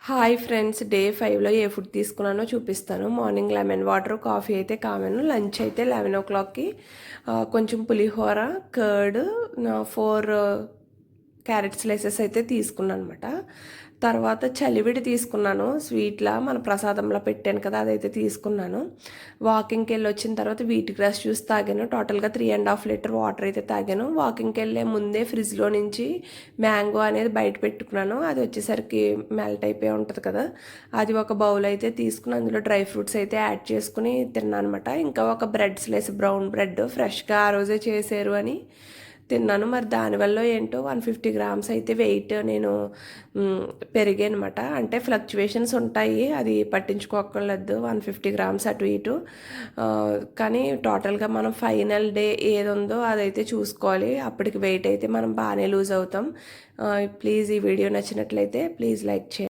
Hi friends, day 5లో ఏ food తీసుకున్నానో చూపిస్తాను. Morning lemon water, coffee అయితే common. Lunch అయితే 11 o'clockకి కొంచెం పులిహోర, కర్డ్, 4 క్యారెట్ స్లైసెస్ అయితే తీసుకున్నాను అనమాట. తర్వాత చలివిడి తీసుకున్నాను, స్వీట్లా మన ప్రసాదంలో పెట్టాను కదా, అదైతే తీసుకున్నాను. వాకింగ్కి వెళ్ళి వచ్చిన తర్వాత వీట్ గ్రాస్ జ్యూస్ తాగాను. టోటల్గా 3.5 లీటర్ వాటర్ అయితే తాగాను. వాకింగ్కి వెళ్ళే ముందే ఫ్రిడ్జ్లో నుంచి మ్యాంగో అనేది బయట పెట్టుకున్నాను. అది వచ్చేసరికి మెల్ట్ అయిపోయి ఉంటుంది కదా, అది ఒక బౌల్ అయితే తీసుకుని అందులో డ్రై ఫ్రూట్స్ అయితే యాడ్ చేసుకుని తిన్నాను అనమాట. ఇంకా ఒక బ్రెడ్ స్లైస్, బ్రౌన్ బ్రెడ్ ఫ్రెష్గా ఆ రోజే చేశారు అని తిన్నాను. మరి దానివల్ల ఏంటో 150 గ్రామ్స్ అయితే వెయిట్ నేను పెరిగానమాట. అంటే ఫ్లక్చువేషన్స్ ఉంటాయి, అది పట్టించుకోక్కర్లేదు, 150 గ్రామ్స్ అటు ఇటు. కానీ టోటల్గా మనం ఫైనల్ డే ఏది ఉందో అదైతే చూసుకోవాలి. అప్పటికి వెయిట్ అయితే మనం బాగానే లూజ్ అవుతాం. ప్లీజ్ ఈ వీడియో నచ్చినట్లయితే ప్లీజ్ లైక్ చేయండి.